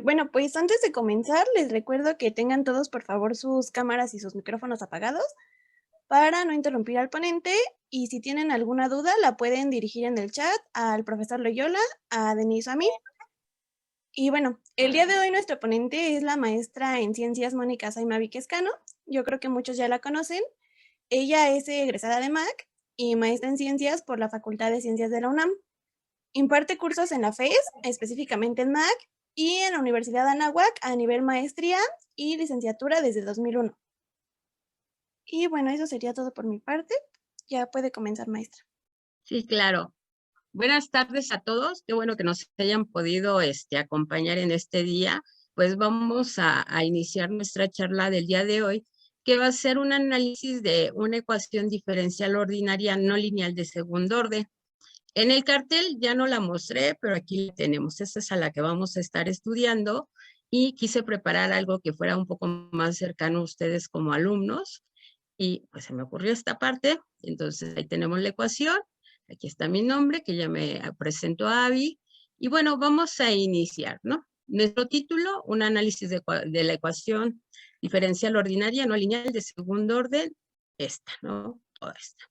Bueno, pues antes de comenzar, les recuerdo que tengan todos, por favor, sus cámaras y sus micrófonos apagados para no interrumpir al ponente. Y si tienen alguna duda, la pueden dirigir en el chat al profesor Loyola, a Denise o a mí. Y bueno, el día de hoy nuestra ponente es la maestra en ciencias Mónica Saima Viquescano. Yo creo que muchos ya la conocen. Ella es egresada de MAC y maestra en ciencias por la Facultad de Ciencias de la UNAM. Imparte cursos en la FES, específicamente en MAC, y en la Universidad de Anáhuac a nivel maestría y licenciatura desde 2001. Y bueno, eso sería todo por mi parte. Ya puede comenzar, maestra. Sí, claro. Buenas tardes a todos. Qué bueno que nos hayan podido acompañar en este día. Pues vamos a iniciar nuestra charla del día de hoy, que va a ser un análisis de una ecuación diferencial ordinaria no lineal de segundo orden. En el cartel ya no la mostré, pero aquí la tenemos. Esta es a la que vamos a estar estudiando y quise preparar algo que fuera un poco más cercano a ustedes como alumnos. Y pues se me ocurrió esta parte. Entonces ahí tenemos la ecuación. Aquí está mi nombre, que ya me presento a Abby. Y bueno, vamos a iniciar, ¿no? Nuestro título, un análisis de la ecuación diferencial ordinaria no lineal de segundo orden, esta, ¿no? Toda esta.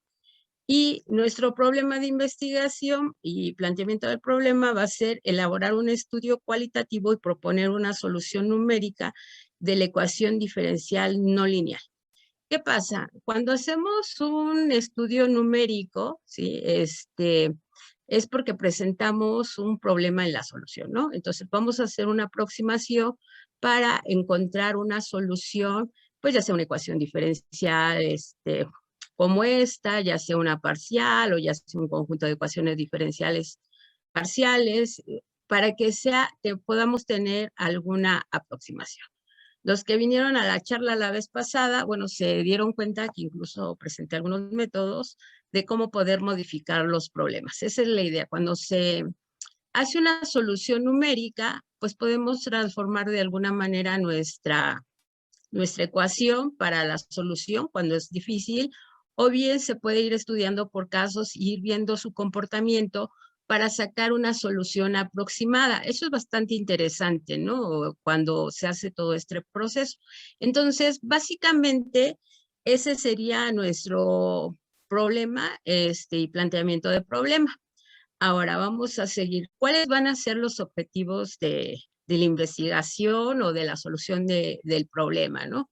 Y nuestro problema de investigación y planteamiento del problema va a ser elaborar un estudio cualitativo y proponer una solución numérica de la ecuación diferencial no lineal. ¿Qué pasa? Cuando hacemos un estudio numérico, ¿sí? Es porque presentamos un problema en la solución, ¿no? Entonces vamos a hacer una aproximación para encontrar una solución, pues ya sea una ecuación diferencial, como esta, ya sea una parcial o ya sea un conjunto de ecuaciones diferenciales parciales, para que podamos tener alguna aproximación. Los que vinieron a la charla la vez pasada, bueno, se dieron cuenta que incluso presenté algunos métodos de cómo poder modificar los problemas. Esa es la idea. Cuando se hace una solución numérica, pues podemos transformar de alguna manera nuestra ecuación para la solución cuando es difícil, o bien se puede ir estudiando por casos y ir viendo su comportamiento para sacar una solución aproximada. Eso es bastante interesante, ¿no? Cuando se hace todo este proceso. Entonces, básicamente, ese sería nuestro problema y planteamiento de problema. Ahora vamos a seguir. ¿Cuáles van a ser los objetivos de la investigación o de la solución del problema, ¿no?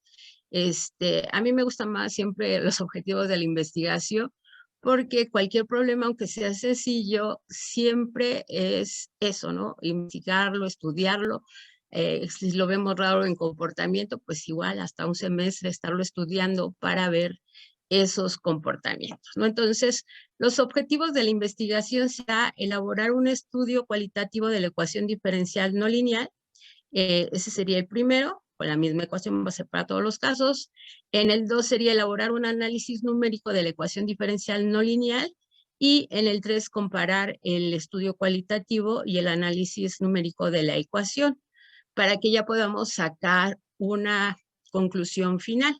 A mí me gustan más siempre los objetivos de la investigación porque cualquier problema, aunque sea sencillo, siempre es eso, ¿no? Investigarlo, estudiarlo. Si lo vemos raro en comportamiento, pues igual hasta un semestre estarlo estudiando para ver esos comportamientos, ¿no? Entonces, los objetivos de la investigación será elaborar un estudio cualitativo de la ecuación diferencial no lineal. Ese sería el primero, con la misma ecuación va a ser para todos los casos. En el 2 sería elaborar un análisis numérico de la ecuación diferencial no lineal. Y en el 3, comparar el estudio cualitativo y el análisis numérico de la ecuación para que ya podamos sacar una conclusión final.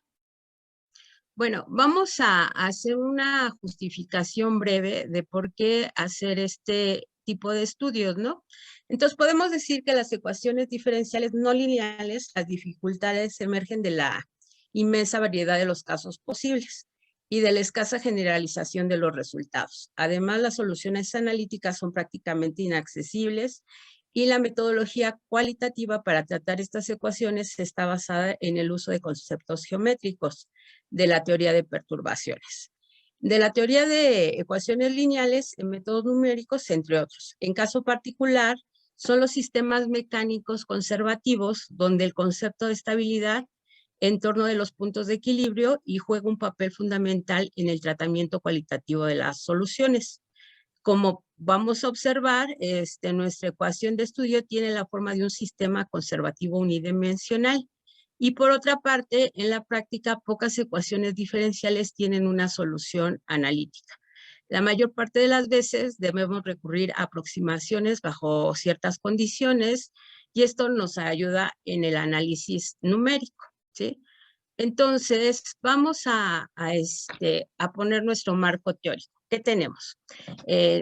Bueno, vamos a hacer una justificación breve de por qué hacer este tipo de estudios, ¿no? Entonces, podemos decir que las ecuaciones diferenciales no lineales, las dificultades emergen de la inmensa variedad de los casos posibles y de la escasa generalización de los resultados. Además, las soluciones analíticas son prácticamente inaccesibles y la metodología cualitativa para tratar estas ecuaciones está basada en el uso de conceptos geométricos de la teoría de perturbaciones, de la teoría de ecuaciones lineales en métodos numéricos, entre otros. En caso particular, son los sistemas mecánicos conservativos, donde el concepto de estabilidad en torno de los puntos de equilibrio y juega un papel fundamental en el tratamiento cualitativo de las soluciones. Como vamos a observar, nuestra ecuación de estudio tiene la forma de un sistema conservativo unidimensional. Y por otra parte, en la práctica, pocas ecuaciones diferenciales tienen una solución analítica. La mayor parte de las veces debemos recurrir a aproximaciones bajo ciertas condiciones y esto nos ayuda en el análisis numérico, ¿sí? Entonces, vamos a poner nuestro marco teórico. ¿Qué tenemos?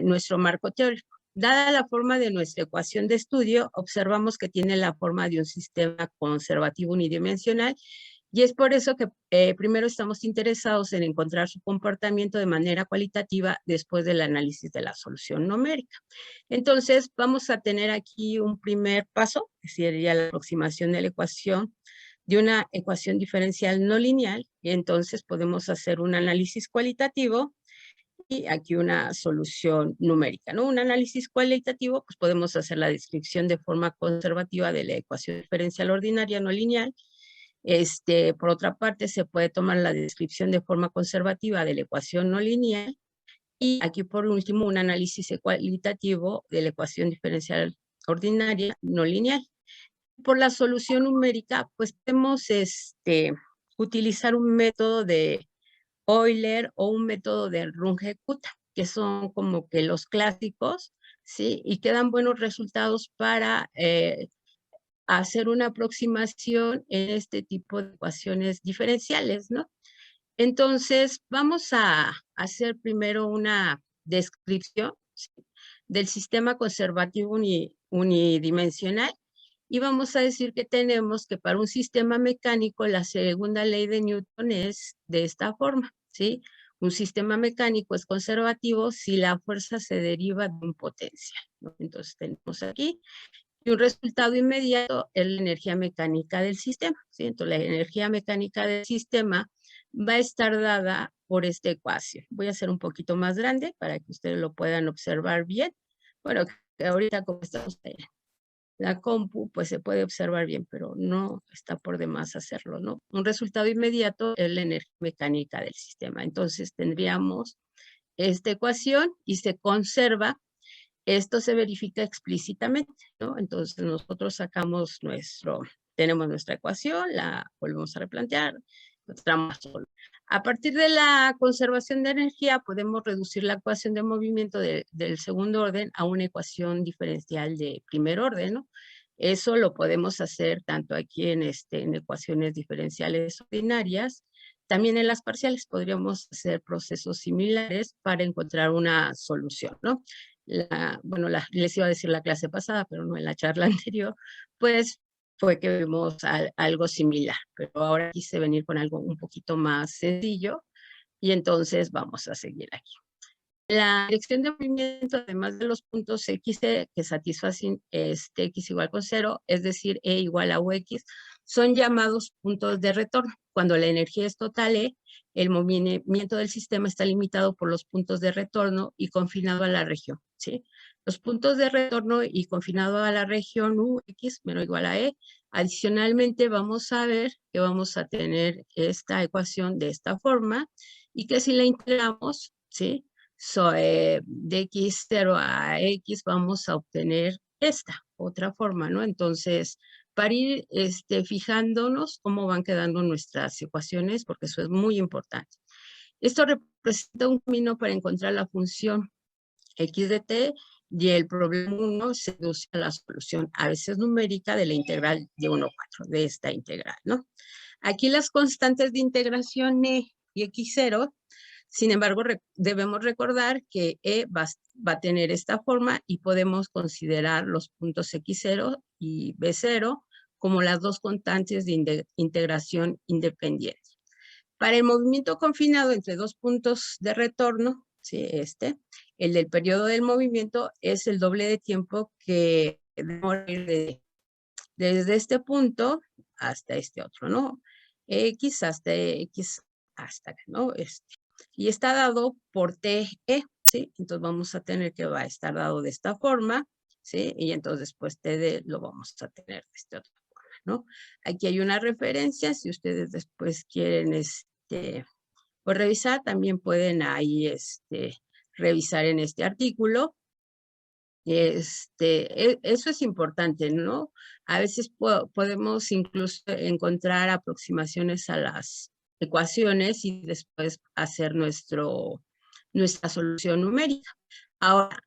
Nuestro marco teórico. Dada la forma de nuestra ecuación de estudio, observamos que tiene la forma de un sistema conservativo unidimensional y es por eso que primero estamos interesados en encontrar su comportamiento de manera cualitativa después del análisis de la solución numérica. Entonces, vamos a tener aquí un primer paso, que sería la aproximación de la ecuación de una ecuación diferencial no lineal, y entonces podemos hacer un análisis cualitativo y aquí una solución numérica, ¿no? Un análisis cualitativo, pues podemos hacer la descripción de forma conservativa de la ecuación diferencial ordinaria no lineal. Por otra parte, se puede tomar la descripción de forma conservativa de la ecuación no lineal y aquí por último un análisis cualitativo de la ecuación diferencial ordinaria no lineal. Por la solución numérica, pues podemos utilizar un método de Euler o un método de Runge-Kutta, que son como que los clásicos, ¿sí? Y que dan buenos resultados para hacer una aproximación en este tipo de ecuaciones diferenciales, ¿no? Entonces, vamos a hacer primero una descripción, ¿sí?, del sistema conservativo unidimensional y vamos a decir que tenemos que para un sistema mecánico la segunda ley de Newton es de esta forma, ¿sí? Un sistema mecánico es conservativo si la fuerza se deriva de un potencial, ¿no? Entonces tenemos aquí y un resultado inmediato es la energía mecánica del sistema, ¿sí? Entonces la energía mecánica del sistema va a estar dada por esta ecuación. Voy a hacer un poquito más grande para que ustedes lo puedan observar bien. Bueno, que ahorita como estamos en la compu, pues se puede observar bien, pero no está por demás hacerlo, ¿no? Un resultado inmediato es la energía mecánica del sistema. Entonces tendríamos esta ecuación y se conserva. Esto se verifica explícitamente, ¿no? Entonces nosotros sacamos tenemos nuestra ecuación, la volvemos a replantear, encontramos solo. A partir de la conservación de energía podemos reducir la ecuación de movimiento del segundo orden a una ecuación diferencial de primer orden, ¿no? Eso lo podemos hacer tanto aquí en ecuaciones diferenciales ordinarias, también en las parciales podríamos hacer procesos similares para encontrar una solución, ¿no? Les iba a decir la clase pasada, pero no en la charla anterior, pues fue que vimos algo similar, pero ahora quise venir con algo un poquito más sencillo y entonces vamos a seguir aquí. La dirección de movimiento, además de los puntos X que satisfacen X igual con 0, es decir, E igual a UX, son llamados puntos de retorno. Cuando la energía es total E, el movimiento del sistema está limitado por los puntos de retorno y confinado a la región, ¿sí? Los puntos de retorno y confinado a la región UX menor o igual a E. Adicionalmente, vamos a ver que vamos a tener esta ecuación de esta forma y que si la integramos, ¿sí?, de x0 a x vamos a obtener esta otra forma, ¿no? Entonces, para ir fijándonos cómo van quedando nuestras ecuaciones, porque eso es muy importante. Esto representa un camino para encontrar la función x de t y el problema 1 se reduce a la solución a veces numérica de la integral de 1 a 4, de esta integral, ¿no? Aquí las constantes de integración e y x0. Sin embargo, debemos recordar que E va a tener esta forma y podemos considerar los puntos X0 y B0 como las dos constantes de integración independientes. Para el movimiento confinado entre dos puntos de retorno, ¿sí?, el del periodo del movimiento es el doble de tiempo que demora desde este punto hasta este otro, ¿no? X hasta X hasta acá, ¿no? Y está dado por TE, ¿sí? Entonces vamos a tener que va a estar dado de esta forma, ¿sí? Y entonces después TD lo vamos a tener de esta otra forma, ¿no? Aquí hay una referencia, si ustedes después quieren pues revisar, también pueden ahí revisar en este artículo. Eso es importante, ¿no? A veces podemos incluso encontrar aproximaciones a las ecuaciones y después hacer nuestra solución numérica. Ahora,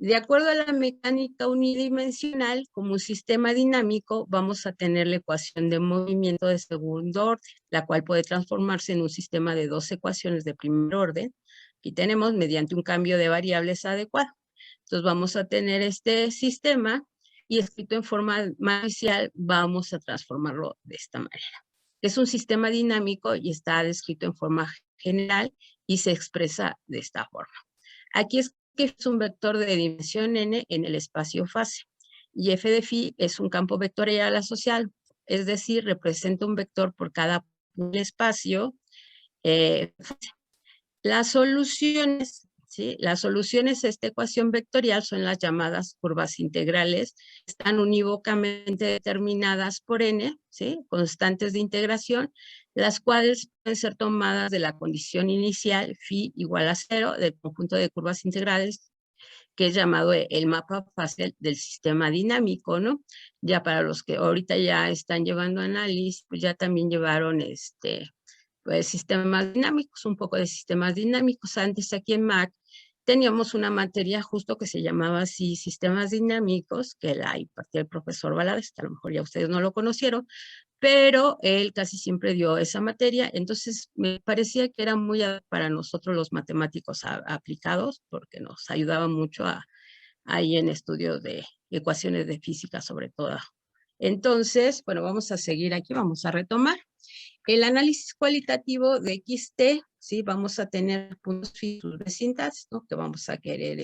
de acuerdo a la mecánica unidimensional, como un sistema dinámico, vamos a tener la ecuación de movimiento de segundo orden, la cual puede transformarse en un sistema de dos ecuaciones de primer orden, y tenemos mediante un cambio de variables adecuado. Entonces vamos a tener este sistema y escrito en forma matricial vamos a transformarlo de esta manera. Es un sistema dinámico y está descrito en forma general y se expresa de esta forma. Aquí es que es un vector de dimensión n en el espacio fase y f de phi es un campo vectorial asociado, es decir, representa un vector por cada espacio. Las soluciones, ¿sí? Las soluciones a esta ecuación vectorial son las llamadas curvas integrales, están unívocamente determinadas por n, ¿sí? Constantes de integración, las cuales pueden ser tomadas de la condición inicial phi igual a 0 del conjunto de curvas integrales, que es llamado el mapa fase del sistema dinámico, ¿no? Ya para los que ahorita ya están llevando análisis, pues ya también llevaron pues, sistemas dinámicos, un poco de sistemas dinámicos. Antes aquí en MAC teníamos una materia justo que se llamaba así sistemas dinámicos, que la impartía el profesor Valadez, que a lo mejor ya ustedes no lo conocieron, pero él casi siempre dio esa materia, entonces me parecía que era muy para nosotros los matemáticos aplicados, porque nos ayudaba mucho ahí en estudios de ecuaciones de física sobre todo. Entonces, bueno, vamos a seguir aquí, vamos a retomar. El análisis cualitativo de XT, ¿sí? Vamos a tener puntos fijos vecinales, ¿no? Que vamos a querer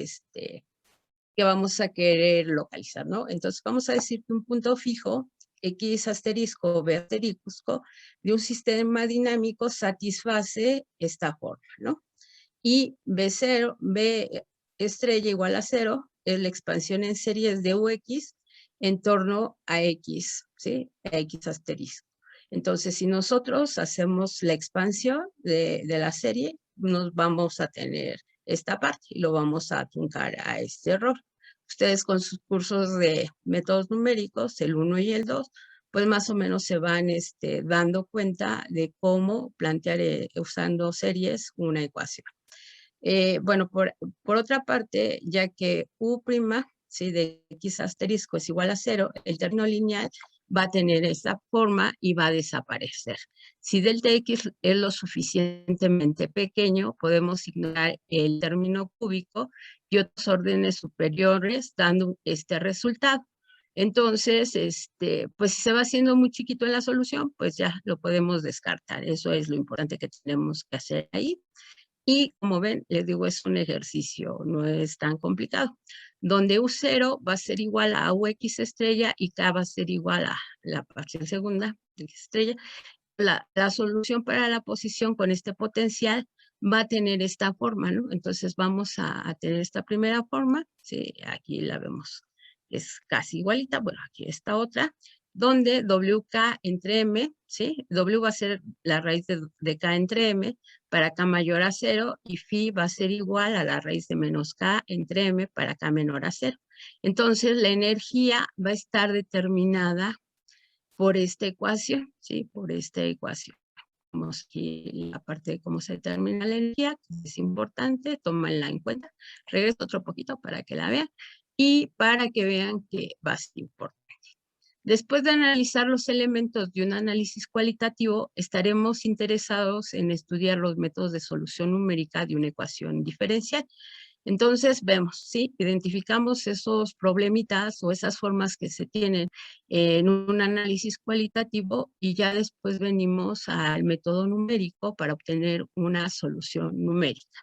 localizar, ¿no? Entonces, vamos a decir que un punto fijo, X asterisco o B asterisco, de un sistema dinámico satisface esta forma, ¿no? Y B0, B estrella igual a 0, es la expansión en series de UX en torno a X, ¿sí? A X asterisco. Entonces, si nosotros hacemos la expansión de la serie, nos vamos a tener esta parte y lo vamos a truncar a este error. Ustedes con sus cursos de métodos numéricos, el 1 y el 2, pues más o menos se van dando cuenta de cómo plantear usando series una ecuación. Bueno, por otra parte, ya que U', ¿sí? De X asterisco es igual a 0, el término lineal va a tener esta forma y va a desaparecer. Si delta X es lo suficientemente pequeño, podemos ignorar el término cúbico y otros órdenes superiores dando este resultado. Entonces, pues si se va haciendo muy chiquito en la solución, pues ya lo podemos descartar. Eso es lo importante que tenemos que hacer ahí. Y como ven, les digo, es un ejercicio, no es tan complicado, donde U0 va a ser igual a UX estrella y K va a ser igual a la parcial segunda de X estrella. La solución para la posición con este potencial va a tener esta forma, ¿no? Entonces vamos a tener esta primera forma, sí, aquí la vemos, es casi igualita, bueno, aquí está otra, donde WK entre M, ¿sí? W va a ser la raíz de K entre M para K mayor a 0 y phi va a ser igual a la raíz de menos K entre M para K menor a 0. Entonces la energía va a estar determinada por esta ecuación, ¿sí? Por esta ecuación. Vamos aquí la parte de cómo se determina la energía, que es importante, tómenla en cuenta. Regreso otro poquito para que la vean y para que vean que va a ser importante. Después de analizar los elementos de un análisis cualitativo, estaremos interesados en estudiar los métodos de solución numérica de una ecuación diferencial. Entonces vemos, ¿sí? Identificamos esos problemitas o esas formas que se tienen en un análisis cualitativo y ya después venimos al método numérico para obtener una solución numérica.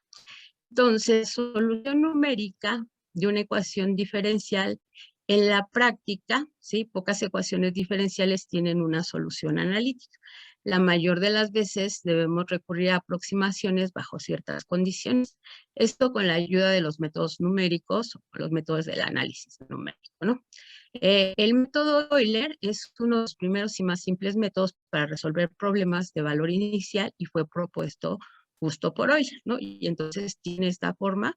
Entonces, solución numérica de una ecuación diferencial, en la práctica, ¿sí? Pocas ecuaciones diferenciales tienen una solución analítica. La mayor de las veces debemos recurrir a aproximaciones bajo ciertas condiciones. Esto con la ayuda de los métodos numéricos o los métodos del análisis numérico, ¿no? El método Euler es uno de los primeros y más simples métodos para resolver problemas de valor inicial y fue propuesto justo por Euler, ¿no? Y entonces tiene esta forma,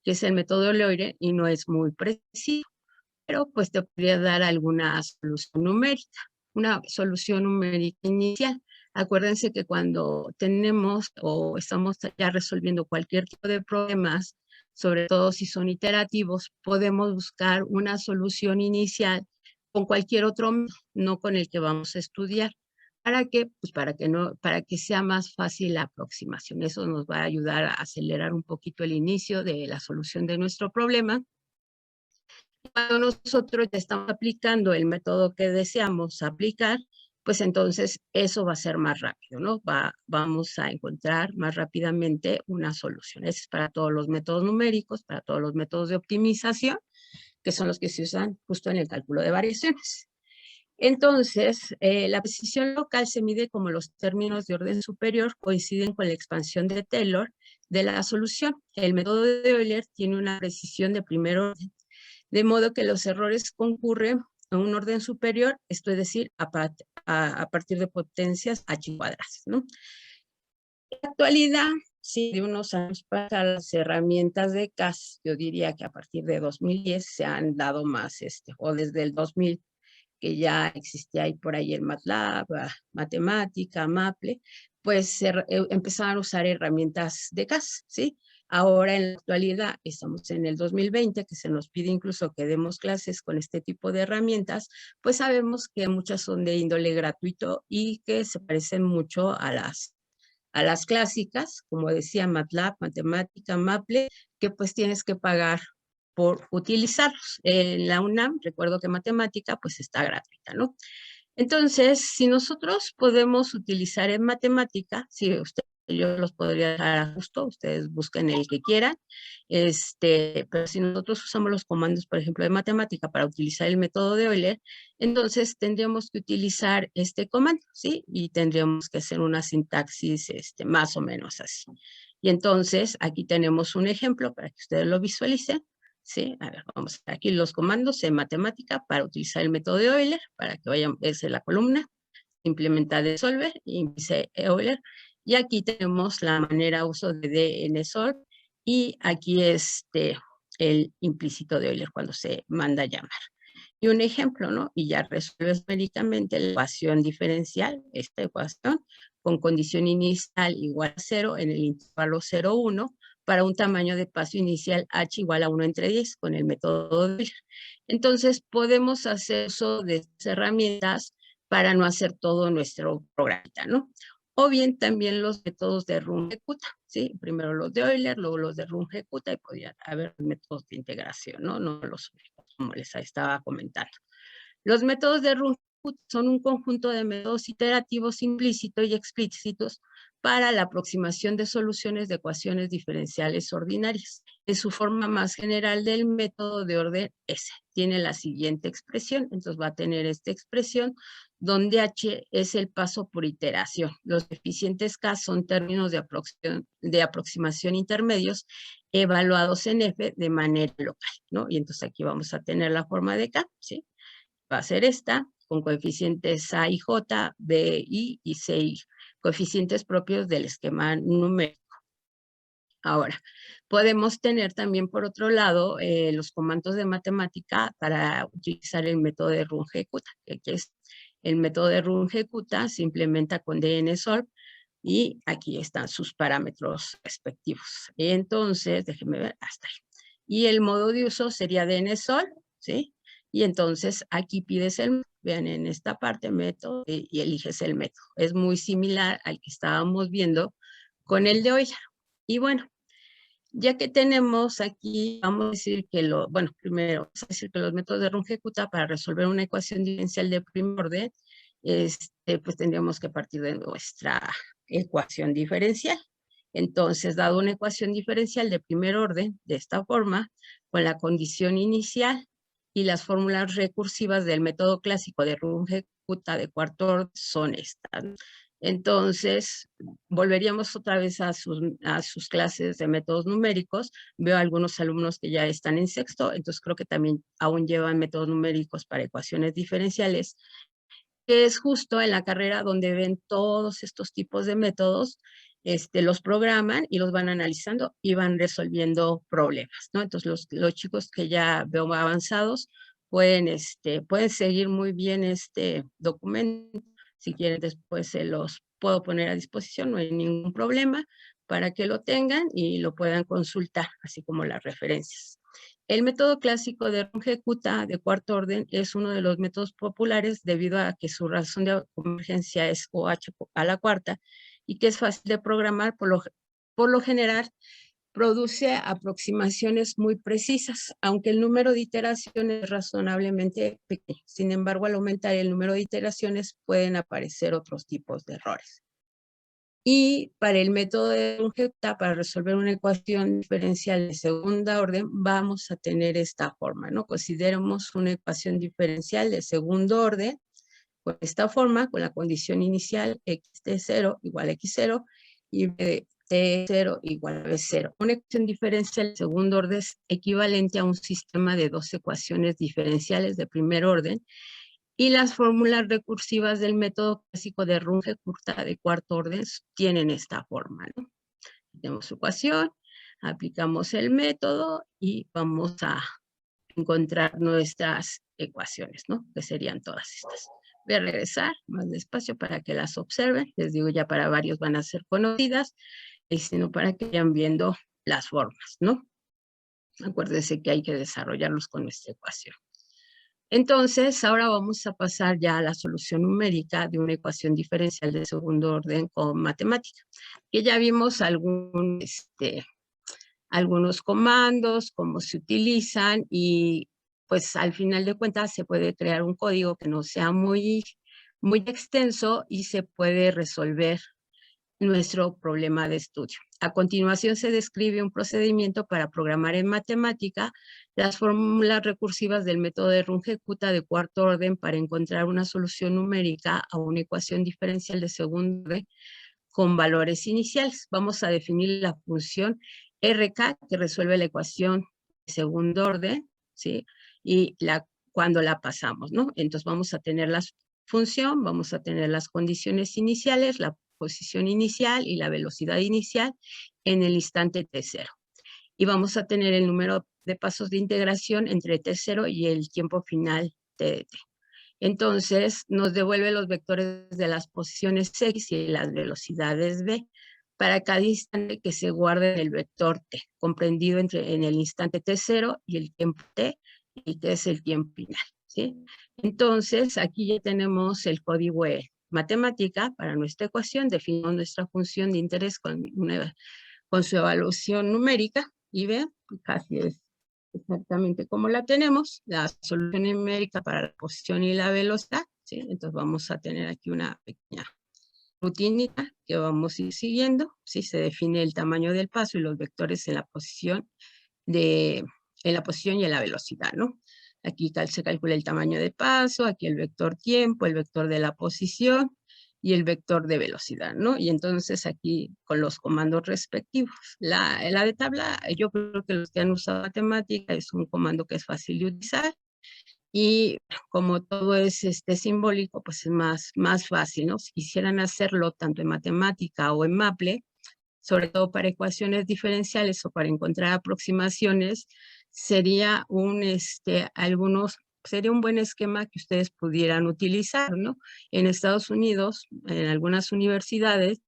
que es el método Euler y no es muy preciso, pero pues te podría dar alguna solución numérica, una solución numérica inicial. Acuérdense que cuando tenemos o estamos ya resolviendo cualquier tipo de problemas, sobre todo si son iterativos, podemos buscar una solución inicial con cualquier otro método, no con el que vamos a estudiar. ¿Para qué? Pues para que sea más fácil la aproximación. Eso nos va a ayudar a acelerar un poquito el inicio de la solución de nuestro problema Cuando nosotros ya estamos aplicando el método que deseamos aplicar, pues entonces eso va a ser más rápido, ¿no? Vamos a encontrar más rápidamente una solución. Eso es para todos los métodos numéricos, para todos los métodos de optimización, que son los que se usan justo en el cálculo de variaciones. Entonces, la precisión local se mide como los términos de orden superior coinciden con la expansión de Taylor de la solución. El método de Euler tiene una precisión de primer orden, de modo que los errores concurren a un orden superior, esto es decir, a partir de potencias h cuadradas, ¿no? En la actualidad, sí, de unos años para las herramientas de CAS, yo diría que a partir de 2010 se han dado más, o desde el 2000, que ya existía ahí por ahí el MATLAB, Matemática, Maple, pues empezaron a usar herramientas de CAS, ¿sí? Ahora en la actualidad estamos en el 2020, que se nos pide incluso que demos clases con este tipo de herramientas, pues sabemos que muchas son de índole gratuito y que se parecen mucho a las clásicas, como decía MATLAB, Matemática, Maple, que pues tienes que pagar por utilizarlos. En la UNAM, recuerdo que matemática, pues está gratuita, ¿no? Entonces, si nosotros podemos utilizar en matemática, si usted, yo los podría dejar a justo, ustedes busquen el que quieran, pero si nosotros usamos los comandos, por ejemplo, de matemática para utilizar el método de Euler, entonces tendríamos que utilizar este comando, ¿sí? Y tendríamos que hacer una sintaxis más o menos así. Y entonces, aquí tenemos un ejemplo para que ustedes lo visualicen. Sí, a ver, vamos a ver aquí los comandos en matemática para utilizar el método de Euler, para que vayan, esa es la columna, implementar de solver, índice Euler, y aquí tenemos la manera uso de dnsolve, y aquí el implícito de Euler cuando se manda a llamar. Y un ejemplo, ¿no? Y ya resuelves numéricamente la ecuación diferencial, esta ecuación, con condición inicial igual a 0 en el intervalo 0, 1, para un tamaño de paso inicial h igual a 1 entre 10 con el método de Euler. Entonces, podemos hacer uso de estas herramientas para no hacer todo nuestro programa, ¿no? O bien también los métodos de Runge-Kutta, ¿sí? Primero los de Euler, luego los de Runge-Kutta, y podría haber métodos de integración, ¿no? No los únicos, como les estaba comentando. Los métodos de Runge-Kutta son un conjunto de métodos iterativos implícitos y explícitos para la aproximación de soluciones de ecuaciones diferenciales ordinarias. En su forma más general del método de orden S. Tiene la siguiente expresión, entonces va a tener esta expresión donde H es el paso por iteración. Los coeficientes K son términos de aproximación intermedios evaluados en F de manera local, ¿no? Y entonces aquí vamos a tener la forma de K, ¿sí? Va a ser esta, con coeficientes A y J, B, I y C, I, coeficientes propios del esquema numérico. Ahora, podemos tener también, por otro lado, los comandos de matemática para utilizar el método de Runge-Kutta, que es el método de Runge-Kutta, se implementa con dnsolve, y aquí están sus parámetros respectivos. Entonces, déjenme ver, hasta ahí. Y el modo de uso sería dnsolve, ¿sí? Y entonces aquí pides vean en esta parte, método, y eliges el método. Es muy similar al que estábamos viendo con el de Euler. Y bueno, ya que tenemos aquí, vamos a decir que primero, vamos a decir que los métodos de Runge-Kutta para resolver una ecuación diferencial de primer orden, pues tendríamos que partir de nuestra ecuación diferencial. Entonces, dado una ecuación diferencial de primer orden, de esta forma, con la condición inicial y las fórmulas recursivas del método clásico de Runge-Kutta de cuarto orden son estas. Entonces, volveríamos otra vez a sus clases de métodos numéricos. Veo algunos alumnos que ya están en sexto, entonces creo que también aún llevan métodos numéricos para ecuaciones diferenciales, que es justo en la carrera donde ven todos estos tipos de métodos, los programan y los van analizando y van resolviendo problemas, ¿no? Entonces, los chicos que ya veo avanzados pueden seguir muy bien este documento. Si quieren, después se los puedo poner a disposición, no hay ningún problema, para que lo tengan y lo puedan consultar, así como las referencias. El método clásico de Runge-Kutta de cuarto orden es uno de los métodos populares debido a que su razón de convergencia es OH a la cuarta y que es fácil de programar. Por lo general, produce aproximaciones muy precisas, aunque el número de iteraciones es razonablemente pequeño. Sin embargo, al aumentar el número de iteraciones pueden aparecer otros tipos de errores. Y para el método de Runge-Kutta, para resolver una ecuación diferencial de segunda orden, vamos a tener esta forma, ¿no? Consideremos una ecuación diferencial de segundo orden con esta forma, con la condición inicial x de 0 igual a x0 y b de t0 igual a b0. Una ecuación diferencial de segundo orden es equivalente a un sistema de dos ecuaciones diferenciales de primer orden, y las fórmulas recursivas del método clásico de Runge-Kutta de cuarto orden tienen esta forma, ¿no? Tenemos su ecuación, aplicamos el método y vamos a encontrar nuestras ecuaciones, ¿no? Que serían todas estas. Voy a regresar más despacio para que las observen. Les digo, ya para varios van a ser conocidas, y sino para que vayan viendo las formas, ¿no? Acuérdense que hay que desarrollarlos con esta ecuación. Entonces, ahora vamos a pasar ya a la solución numérica de una ecuación diferencial de segundo orden con matemática. Que ya vimos algunos comandos, cómo se utilizan, y pues al final de cuentas se puede crear un código que no sea muy extenso y se puede resolver nuestro problema de estudio. A continuación se describe un procedimiento para programar en matemática las fórmulas recursivas del método de Runge-Kutta de cuarto orden para encontrar una solución numérica a una ecuación diferencial de segundo orden con valores iniciales. Vamos a definir la función RK que resuelve la ecuación de segundo orden, ¿sí? Y cuando la pasamos, ¿no? Entonces vamos a tener la función, vamos a tener las condiciones iniciales, la posición inicial y la velocidad inicial en el instante t0. Y vamos a tener el número de pasos de integración entre t0 y el tiempo final t de t. Entonces nos devuelve los vectores de las posiciones x y las velocidades v para cada instante que se guarde en el vector t, comprendido en el instante t0 y el tiempo t, y que es el tiempo final, ¿sí? Entonces, aquí ya tenemos el código matemática para nuestra ecuación, definimos nuestra función de interés con su evaluación numérica, y vean, casi es exactamente como la tenemos, la solución numérica para la posición y la velocidad, ¿sí? Entonces vamos a tener aquí una pequeña rutinita que vamos a ir siguiendo, ¿sí? Se define el tamaño del paso y los vectores en la posición y en la velocidad, ¿no? Aquí se calcula el tamaño de paso, aquí el vector tiempo, el vector de la posición y el vector de velocidad, ¿no? Y entonces aquí con los comandos respectivos. La de tabla, yo creo que los que han usado matemática es un comando que es fácil de utilizar, y como todo es simbólico, pues es más fácil, ¿no? Si quisieran hacerlo tanto en matemática o en Maple, sobre todo para ecuaciones diferenciales o para encontrar aproximaciones, sería sería un buen esquema que ustedes pudieran utilizar, ¿no? En Estados Unidos, en algunas universidades,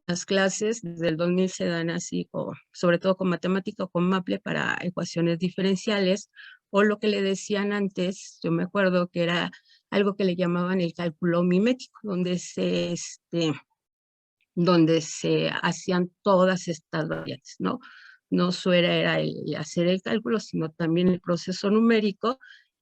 las clases desde el 2000 se dan así, sobre todo con matemática o con Maple para ecuaciones diferenciales, o lo que le decían antes, yo me acuerdo que era algo que le llamaban el cálculo mimético, donde se hacían todas estas variantes, ¿no? No solo era el hacer el cálculo, sino también el proceso numérico,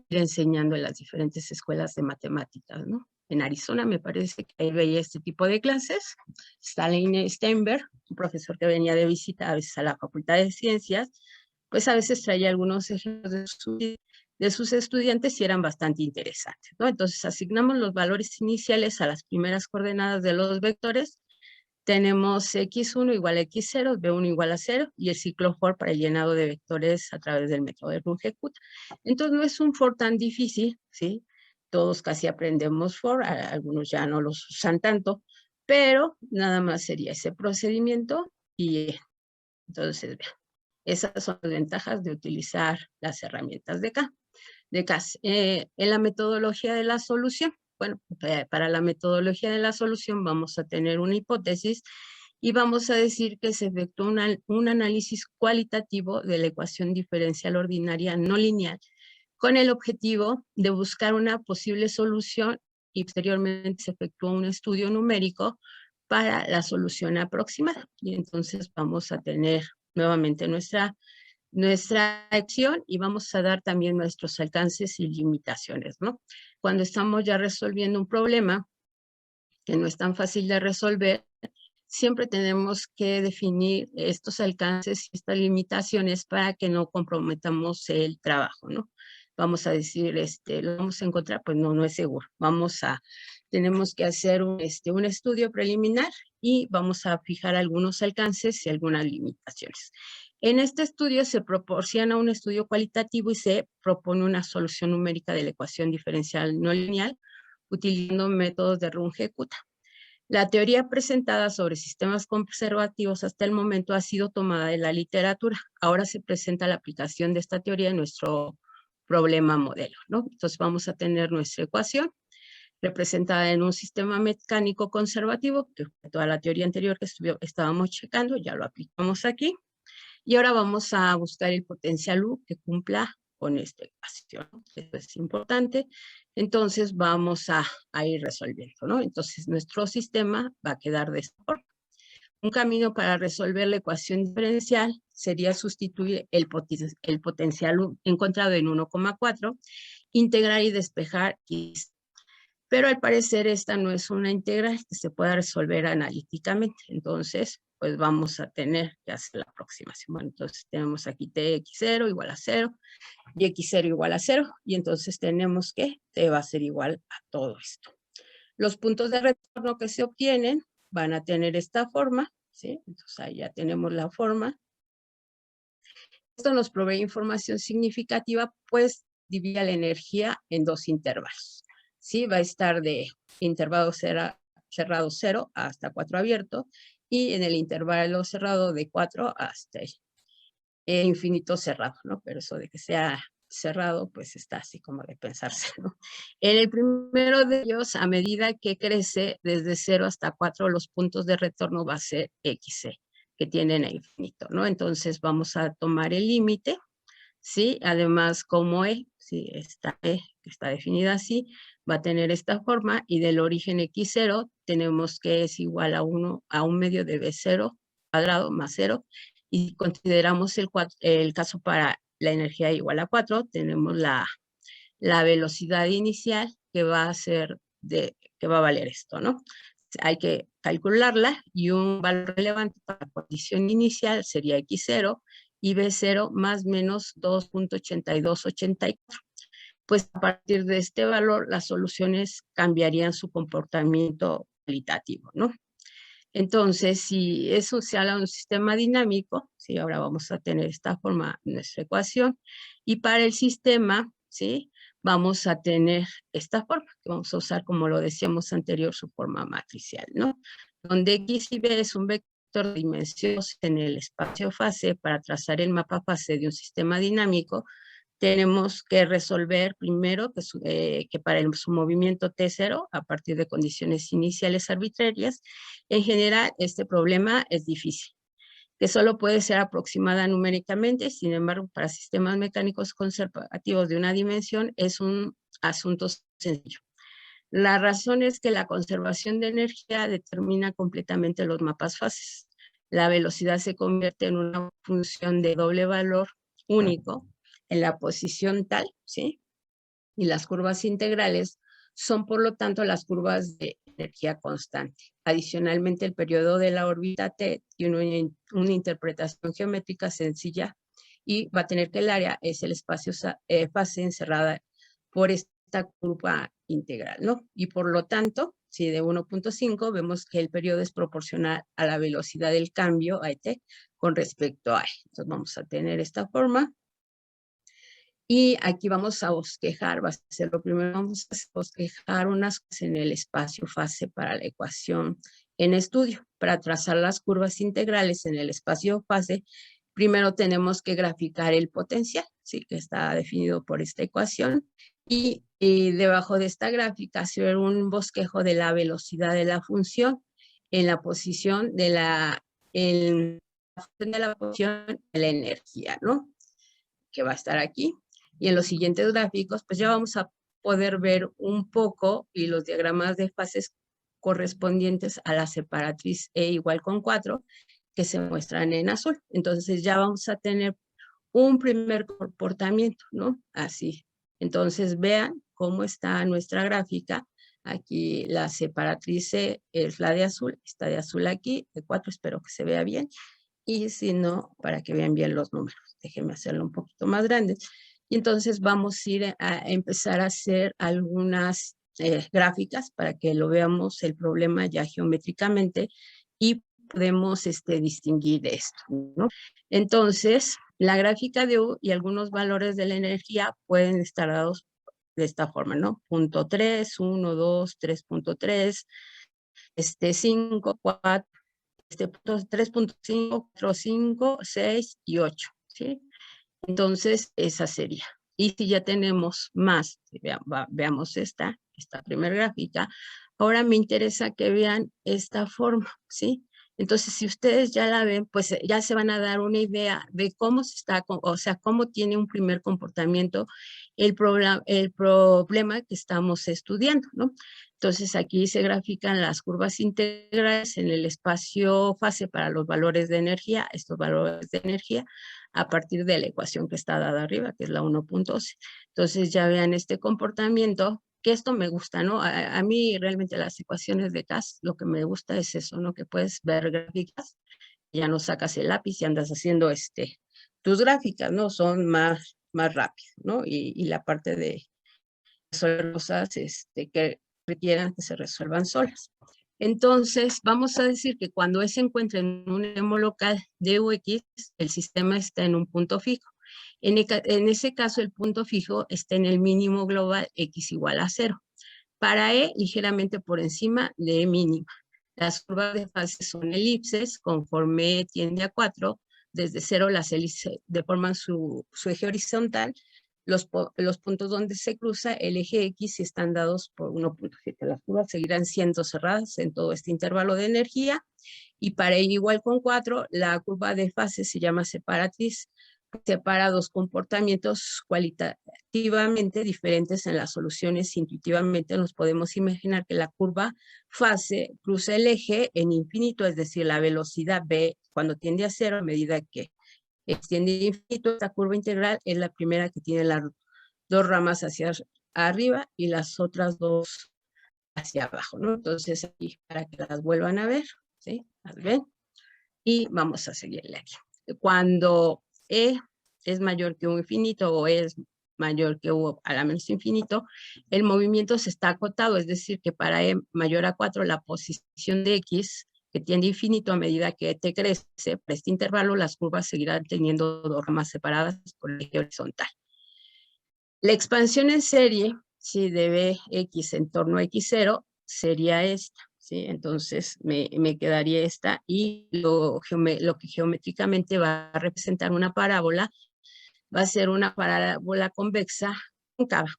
ir enseñando en las diferentes escuelas de matemáticas, ¿no? En Arizona me parece que ahí veía este tipo de clases. Stalin Steinberg, un profesor que venía de visita a veces a la Facultad de Ciencias, pues a veces traía algunos ejemplos de sus estudiantes y eran bastante interesantes, ¿no? Entonces asignamos los valores iniciales a las primeras coordenadas de los vectores. Tenemos x1 igual a x0, b1 igual a 0 y el ciclo for para el llenado de vectores a través del método de Runge-Kutta. Entonces no es un for tan difícil, ¿sí? Todos casi aprendemos for, algunos ya no los usan tanto, pero nada más sería ese procedimiento, y entonces vean, esas son las ventajas de utilizar las herramientas de CAS. En la metodología de la solución, bueno, para la metodología de la solución vamos a tener una hipótesis y vamos a decir que se efectuó un análisis cualitativo de la ecuación diferencial ordinaria no lineal con el objetivo de buscar una posible solución, y posteriormente se efectuó un estudio numérico para la solución aproximada. Y entonces vamos a tener nuevamente nuestra acción y vamos a dar también nuestros alcances y limitaciones, ¿no? Cuando estamos ya resolviendo un problema que no es tan fácil de resolver, siempre tenemos que definir estos alcances y estas limitaciones para que no comprometamos el trabajo, ¿no? Vamos a decir, ¿lo vamos a encontrar? Pues no, no es seguro. Tenemos que hacer un estudio preliminar y vamos a fijar algunos alcances y algunas limitaciones. En este estudio se proporciona un estudio cualitativo y se propone una solución numérica de la ecuación diferencial no lineal utilizando métodos de Runge-Kutta. La teoría presentada sobre sistemas conservativos hasta el momento ha sido tomada de la literatura. Ahora se presenta la aplicación de esta teoría en nuestro problema modelo, ¿no? Entonces vamos a tener nuestra ecuación representada en un sistema mecánico conservativo, que fue toda la teoría anterior que estábamos checando, ya lo aplicamos aquí. Y ahora vamos a buscar el potencial U que cumpla con esta ecuación. Esto es importante. Entonces vamos a ir resolviendo, ¿no? Entonces nuestro sistema va a quedar de esta forma. Un camino para resolver la ecuación diferencial sería sustituir el potencial U encontrado en 1,4, integrar y despejar X. Pero al parecer esta no es una integral que se pueda resolver analíticamente. Entonces, pues vamos a tener que hacer la aproximación. Bueno, entonces tenemos aquí tx0 igual a 0 y x0 igual a 0. Y entonces tenemos que t va a ser igual a todo esto. Los puntos de retorno que se obtienen van a tener esta forma, ¿sí? Entonces ahí ya tenemos la forma. Esto nos provee información significativa, pues divide la energía en dos intervalos. ¿Sí? Va a estar de intervalo cerrado 0 hasta 4 abierto y en el intervalo cerrado de 4 hasta el infinito cerrado, ¿no? Pero eso de que sea cerrado, pues está así como de pensarse, ¿no? En el primero de ellos, a medida que crece desde 0 hasta 4, los puntos de retorno va a ser XC, que tienen el infinito, ¿no? Entonces vamos a tomar el límite, ¿sí? Además, como ¿sí? Esta que está definida así, va a tener esta forma y del origen x0 tenemos que es igual a 1 a un medio de b0 cuadrado más 0 y consideramos el caso para la energía igual a 4, tenemos la velocidad inicial que va a ser que va a valer esto, ¿no? Hay que calcularla y un valor relevante para la condición inicial sería x0 y b0 más menos 2.8284. Pues a partir de este valor, las soluciones cambiarían su comportamiento cualitativo, ¿no? Entonces, si eso se habla de un sistema dinámico, ¿sí? Ahora vamos a tener esta forma en nuestra ecuación, y para el sistema, ¿sí? Vamos a tener esta forma, que vamos a usar, como lo decíamos anterior, su forma matricial, ¿no? Donde X y B es un vector de dimensiones en el espacio fase para trazar el mapa fase de un sistema dinámico. Tenemos que resolver primero que para su movimiento T0, a partir de condiciones iniciales arbitrarias, en general este problema es difícil, que solo puede ser aproximada numéricamente. Sin embargo, para sistemas mecánicos conservativos de una dimensión es un asunto sencillo. La razón es que la conservación de energía determina completamente los mapas fases. La velocidad se convierte en una función de doble valor único en la posición tal, ¿sí? Y las curvas integrales son, por lo tanto, las curvas de energía constante. Adicionalmente, el periodo de la órbita T tiene una interpretación geométrica sencilla y va a tener que el área es el espacio fase encerrada por esta curva integral, ¿no? Y por lo tanto, si de 1.5 vemos que el periodo es proporcional a la velocidad del cambio a t con respecto a e. Entonces vamos a tener esta forma. Y aquí vamos a bosquejar, va a ser lo primero, vamos a bosquejar unas cosas en el espacio fase para la ecuación en estudio. Para trazar las curvas integrales en el espacio fase, primero tenemos que graficar el potencial, ¿sí? Que está definido por esta ecuación. Y debajo de esta gráfica hacer un bosquejo de la velocidad de la función en la posición de la posición de la energía, ¿no? Que va a estar aquí. Y en los siguientes gráficos, pues ya vamos a poder ver un poco y los diagramas de fases correspondientes a la separatriz E igual con 4, que se muestran en azul. Entonces ya vamos a tener un primer comportamiento, ¿no? Así. Entonces vean cómo está nuestra gráfica. Aquí la separatriz C es la de azul, está de azul aquí, de 4, espero que se vea bien. Y si no, para que vean bien los números, déjenme hacerlo un poquito más grande. Y entonces vamos a ir a empezar a hacer algunas gráficas para que lo veamos el problema ya geométricamente y podemos distinguir esto, ¿no? Entonces, la gráfica de U y algunos valores de la energía pueden estar dados de esta forma, ¿no? Punto 3, 1, 2, 3.3, 5, 4, punto 3.5, 4, 5, 6 y 8, ¿sí? Entonces, esa sería. Y si ya tenemos más, veamos esta primera gráfica, ahora me interesa que vean esta forma, ¿sí? Entonces, si ustedes ya la ven, pues ya se van a dar una idea de cómo se está, o sea, cómo tiene un primer comportamiento el problema que estamos estudiando, ¿no? Entonces, aquí se grafican las curvas integrales en el espacio fase para los valores de energía, estos valores de energía, a partir de la ecuación que está dada arriba, que es la 1.11. Entonces, ya vean este comportamiento, que esto me gusta, ¿no? A mí realmente las ecuaciones de CAS, lo que me gusta es eso, ¿no? Que puedes ver gráficas, ya no sacas el lápiz y andas haciendo tus gráficas, ¿no? Son más rápido, ¿no? Y la parte de resolver cosas que requieran que se resuelvan solas. Entonces, vamos a decir que cuando se encuentra en un extremo local de UX, el sistema está en un punto fijo. En ese caso, el punto fijo está en el mínimo global X igual a 0. Para E, ligeramente por encima de E mínima. Las curvas de fase son elipses, conforme E tiende a 4, desde 0 las elipses deforman su eje horizontal, los puntos donde se cruza el eje X están dados por 1.7. Las curvas seguirán siendo cerradas en todo este intervalo de energía, y para Y igual con 4, la curva de fase se llama separatriz, separa dos comportamientos cualitativamente diferentes en las soluciones. Intuitivamente nos podemos imaginar que la curva fase cruza el eje en infinito, es decir, la velocidad v cuando tiende a 0 a medida que extiende infinito. Esta curva integral es la primera que tiene las dos ramas hacia arriba y las otras dos hacia abajo, ¿no? Entonces aquí para que las vuelvan a ver, ¿sí? Las ven. Y vamos a seguirle aquí. Cuando E es mayor que U infinito o E es mayor que U a la menos infinito, el movimiento se está acotado, es decir, que para E mayor a 4, la posición de X, que tiende a infinito a medida que T crece, para este intervalo las curvas seguirán teniendo dos ramas separadas por el eje horizontal. La expansión en serie, si de Bx en torno a X0, sería esta, ¿sí? Entonces me quedaría esta, y lo que geométricamente va a representar una parábola, va a ser una parábola convexa cóncava,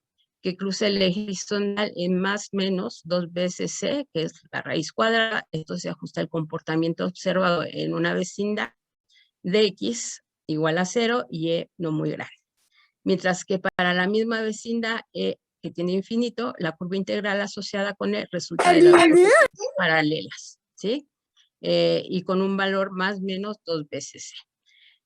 que cruza el eje horizontal en más menos 2 veces C, que es la raíz cuadrada. Esto se ajusta al comportamiento observado en una vecindad de X igual a 0 y E no muy grande. Mientras que para la misma vecindad que tiene infinito, la curva integral asociada con E resulta de las paralelas, ¿sí? Y con un valor más o menos 2 veces C.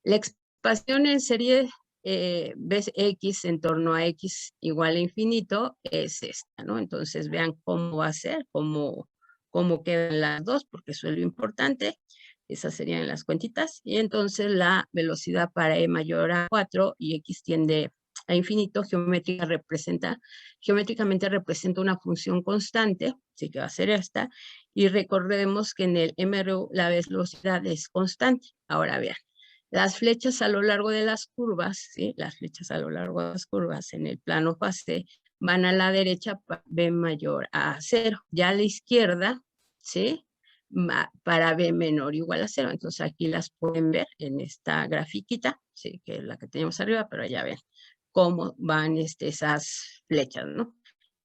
La expansión en serie X en torno a X igual a infinito es esta, ¿no? Entonces vean cómo va a ser, cómo quedan las dos, porque eso es lo importante. Esas serían las cuentitas. Y entonces la velocidad para E mayor a 4 y X tiende a infinito, geométricamente representa una función constante, así que va a ser esta. Y recordemos que en el MRU la velocidad es constante. Ahora vean, las flechas a lo largo de las curvas, ¿sí? Las flechas a lo largo de las curvas en el plano fase van a la derecha para B mayor a 0. Ya a la izquierda, ¿sí? Para B menor o igual a 0. Entonces aquí las pueden ver en esta grafiquita, ¿sí? Que es la que tenemos arriba, pero ya ven cómo van esas flechas, ¿no?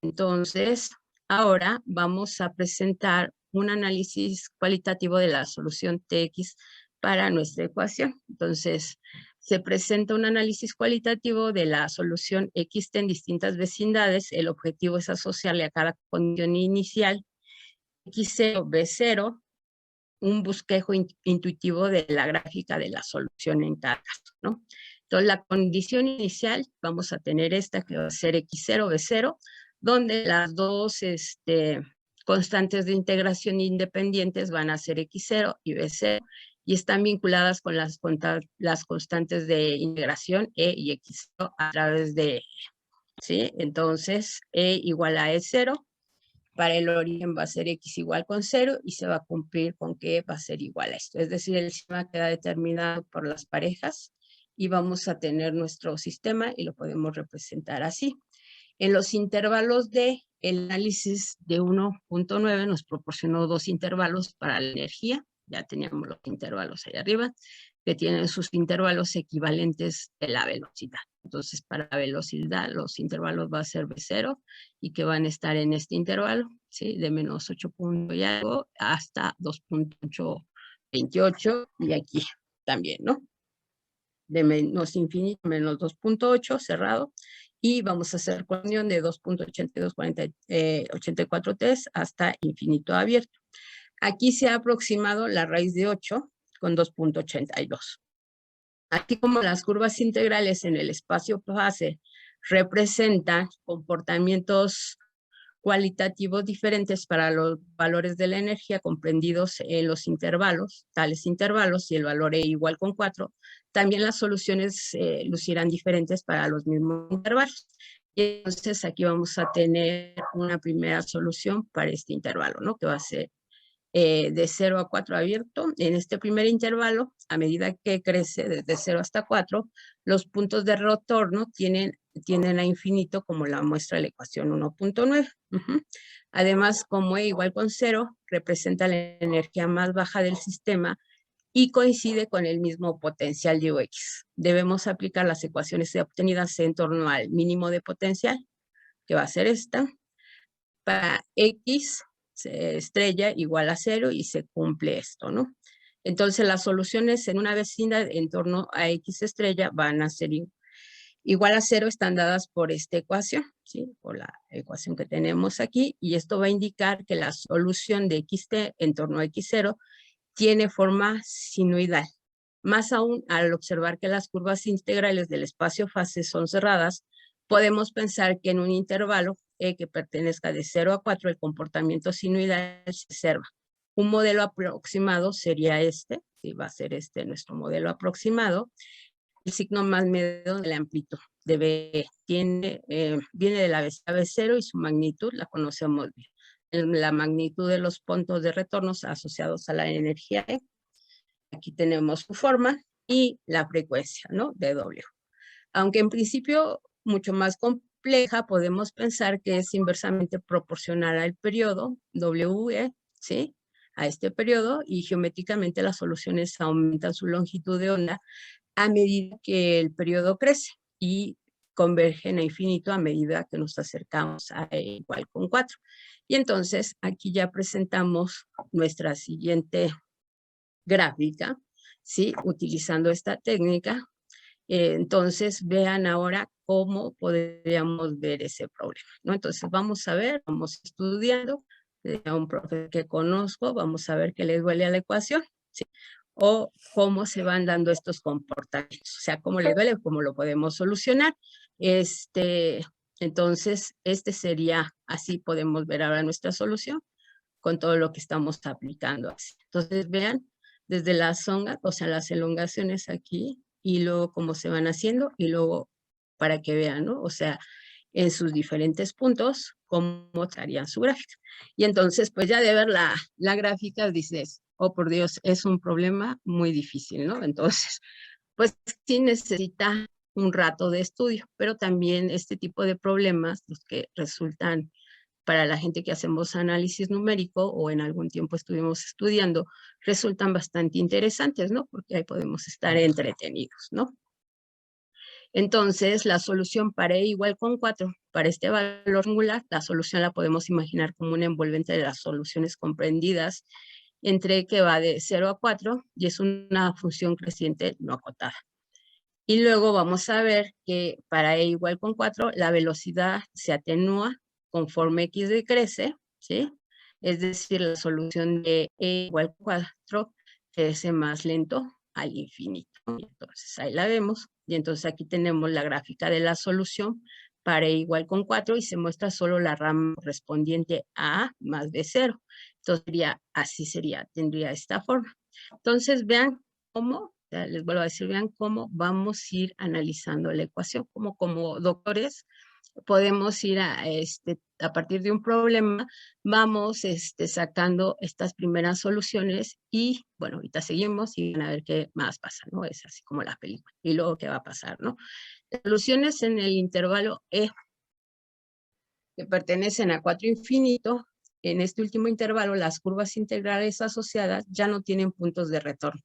Entonces, ahora vamos a presentar un análisis cualitativo de la solución Tx para nuestra ecuación. Entonces, se presenta un análisis cualitativo de la solución X en distintas vecindades. El objetivo es asociarle a cada condición inicial X0, B0, un bosquejo intuitivo de la gráfica de la solución en cada caso, ¿no? Entonces, la condición inicial, vamos a tener esta que va a ser x0, b0, donde las dos constantes de integración independientes van a ser x0 y b0, y están vinculadas con las constantes de integración e y x0 a través de, ¿sí? Entonces, e igual a e0, para el origen va a ser x igual con 0 y se va a cumplir con que va a ser igual a esto. Es decir, el sistema queda determinado por las parejas y vamos a tener nuestro sistema y lo podemos representar así. En los intervalos de el análisis de 1.9 nos proporcionó dos intervalos para la energía. Ya teníamos los intervalos ahí arriba, que tienen sus intervalos equivalentes de la velocidad. Entonces, para la velocidad, los intervalos va a ser B0 y que van a estar en este intervalo, ¿sí? De menos 8 puntos y algo hasta 2.828 y aquí también, ¿no? De menos infinito, menos 2.8 cerrado, y vamos a hacer con unión de 2.8284 hasta infinito abierto. Aquí se ha aproximado la raíz de 8 con 2.82. Aquí, como las curvas integrales en el espacio fase representan comportamientos cualitativos diferentes para los valores de la energía comprendidos en los intervalos, tales intervalos, y el valor E igual con 4, también las soluciones lucirán diferentes para los mismos intervalos. Y entonces aquí vamos a tener una primera solución para este intervalo, ¿no? Que va a ser de 0 a 4 abierto. En este primer intervalo, a medida que crece desde 0 hasta 4, los puntos de retorno tienden a infinito, como la muestra la ecuación 1.9. Además, como E igual con 0, representa la energía más baja del sistema y coincide con el mismo potencial de UX. Debemos aplicar las ecuaciones obtenidas en torno al mínimo de potencial, que va a ser esta, para X estrella igual a 0 y se cumple esto, ¿no? Entonces, las soluciones en una vecindad en torno a X estrella van a ser igual a 0, están dadas por esta ecuación, ¿sí? Por la ecuación que tenemos aquí, y esto va a indicar que la solución de xt en torno a x0 tiene forma sinusoidal. Más aún, al observar que las curvas integrales del espacio-fase son cerradas, podemos pensar que en un intervalo que pertenezca de 0 a 4, el comportamiento sinusoidal se observa. Un modelo aproximado sería este, ¿sí? Va a ser este nuestro modelo aproximado. El signo más medio de la amplitud de B viene de la velocidad B0 y su magnitud la conocemos bien. La magnitud de los puntos de retornos asociados a la energía E. Aquí tenemos su forma y la frecuencia, ¿no? De W. Aunque en principio mucho más compleja, podemos pensar que es inversamente proporcional al periodo WE, ¿sí? A este periodo, y geométricamente las soluciones aumentan su longitud de onda a medida que el periodo crece y convergen a infinito a medida que nos acercamos a E igual con 4. Y entonces aquí ya presentamos nuestra siguiente gráfica, ¿sí? Utilizando esta técnica. Entonces vean ahora cómo podríamos ver ese problema, ¿no? Entonces vamos a ver, vamos estudiando, a un profesor que conozco, vamos a ver qué les duele a la ecuación, ¿sí? O cómo se van dando estos comportamientos, o sea, cómo les duele, cómo lo podemos solucionar. Entonces, sería, así podemos ver ahora nuestra solución con todo lo que estamos aplicando. Entonces, vean, desde las ondas, o sea, las elongaciones aquí, y luego cómo se van haciendo, y luego para que vean, ¿no? O sea, en sus diferentes puntos, cómo estarían su gráfica. Y entonces, pues ya de ver la gráfica, dices, oh, por Dios, es un problema muy difícil, ¿no? Entonces, pues sí necesita un rato de estudio, pero también este tipo de problemas, los que resultan para la gente que hacemos análisis numérico o en algún tiempo estuvimos estudiando, resultan bastante interesantes, ¿no? Porque ahí podemos estar entretenidos, ¿no? Entonces, la solución para E igual con 4, para este valor angular, la solución la podemos imaginar como un envolvente de las soluciones comprendidas entre que va de 0 a 4 y es una función creciente no acotada. Y luego vamos a ver que para E igual con 4, la velocidad se atenúa conforme X decrece, ¿sí? es decir, la solución de E igual a 4 crece más lento al infinito. Entonces ahí la vemos, y entonces aquí tenemos la gráfica de la solución para E igual con 4 y se muestra solo la rama correspondiente a A más B0. Entonces así sería, tendría esta forma. Entonces vean cómo, les vuelvo a decir, vean cómo vamos a ir analizando la ecuación, como doctores podemos ir a partir de un problema, vamos sacando estas primeras soluciones y, bueno, ahorita seguimos y van a ver qué más pasa, ¿no? Es así como la película. Y luego qué va a pasar, ¿no? Soluciones en el intervalo E, que pertenecen a 4 infinito, en este último intervalo, las curvas integrales asociadas ya no tienen puntos de retorno.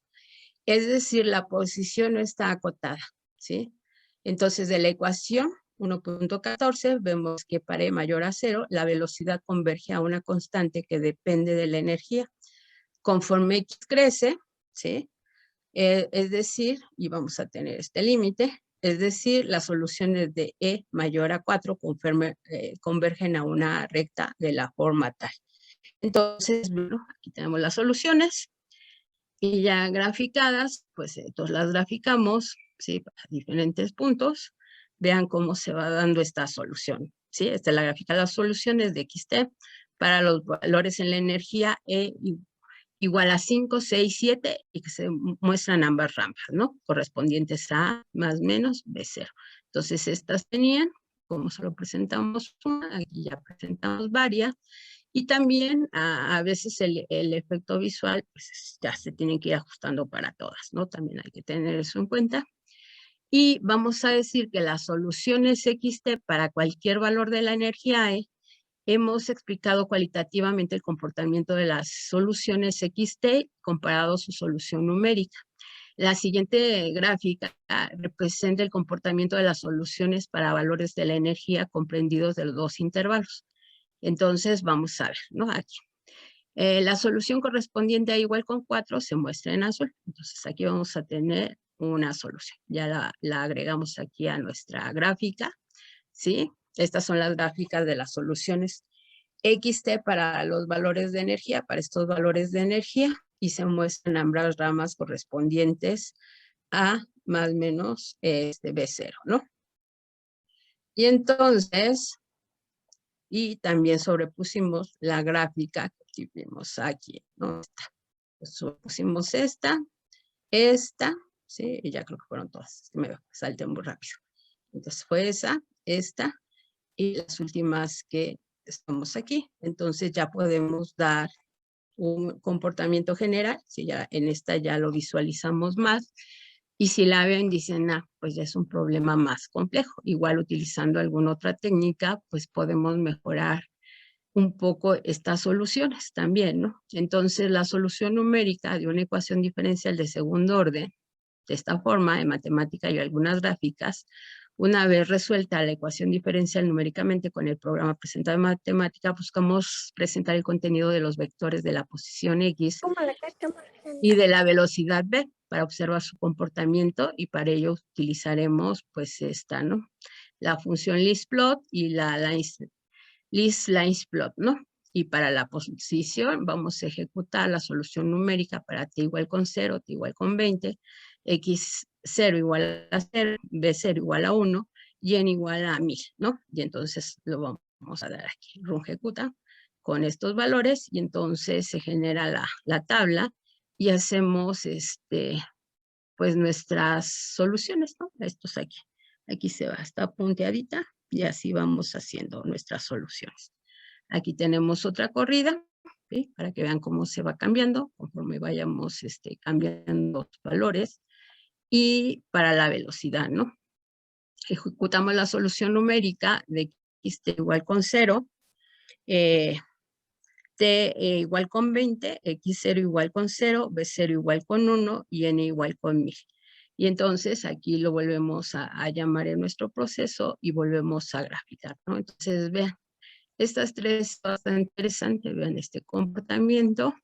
Es decir, la posición no está acotada, ¿sí? Entonces, de la ecuación 1.14, vemos que para E mayor a 0, la velocidad converge a una constante que depende de la energía. Conforme X crece, ¿sí? Es decir, y vamos a tener este límite, es decir, las soluciones de E mayor a 4 convergen a una recta de la forma tal. Entonces, bueno, aquí tenemos las soluciones y ya graficadas, pues entonces las graficamos, ¿sí? A diferentes puntos. Vean cómo se va dando esta solución, ¿sí? Esta es la gráfica de las soluciones de XT para los valores en la energía E igual a 5, 6, 7 y que se muestran ambas ramas, ¿no? Correspondientes a más menos B0. Entonces estas tenían, como solo presentamos una, aquí ya presentamos varias, y también a veces el efecto visual, pues ya se tienen que ir ajustando para todas, ¿no? También hay que tener eso en cuenta. Y vamos a decir que las soluciones XT para cualquier valor de la energía E, hemos explicado cualitativamente el comportamiento de las soluciones XT comparado a su solución numérica. La siguiente gráfica representa el comportamiento de las soluciones para valores de la energía comprendidos de los dos intervalos. Entonces, vamos a ver, ¿no? Aquí. La solución correspondiente a igual con 4 se muestra en azul. Entonces, aquí vamos a tener una solución. Ya la agregamos aquí a nuestra gráfica, ¿sí? Estas son las gráficas de las soluciones XT para los valores de energía, para estos valores de energía, y se muestran ambas ramas correspondientes a más o menos B0, ¿no? Y entonces, y también sobrepusimos la gráfica que vimos aquí, ¿no? Sobrepusimos esta, ¿sí? Y ya creo que fueron todas, me salté muy rápido. Entonces fue esta, y las últimas que estamos aquí. Entonces ya podemos dar un comportamiento general, si ya en esta ya lo visualizamos más, y si la ven dicen, pues ya es un problema más complejo. Igual utilizando alguna otra técnica, pues podemos mejorar un poco estas soluciones también, ¿no? Entonces la solución numérica de una ecuación diferencial de segundo orden, de esta forma, en matemática y algunas gráficas, una vez resuelta la ecuación diferencial numéricamente con el programa presentado en matemática, buscamos presentar el contenido de los vectores de la posición X y de la velocidad B para observar su comportamiento, y para ello utilizaremos pues esta, ¿no? La función listplot y la listlinesplot, ¿no? Y para la posición vamos a ejecutar la solución numérica para t igual con 0, t igual con 20, x0 igual a 0, b0 igual a 1 y n igual a 1000, ¿no? Y entonces lo vamos a dar aquí, run ejecuta con estos valores, y entonces se genera la tabla y hacemos pues nuestras soluciones, ¿no? Estos aquí. Aquí se va, está punteadita y así vamos haciendo nuestras soluciones. Aquí tenemos otra corrida, ¿sí? Para que vean cómo se va cambiando conforme vayamos cambiando los valores. Y para la velocidad, ¿no? Ejecutamos la solución numérica de x igual con 0, t igual con 20, x0 igual con 0, b0 igual con 1 y n igual con 1000. Y entonces aquí lo volvemos a llamar en nuestro proceso y volvemos a graficar, ¿no? Entonces vean, estas tres son bastante interesantes, vean este comportamiento.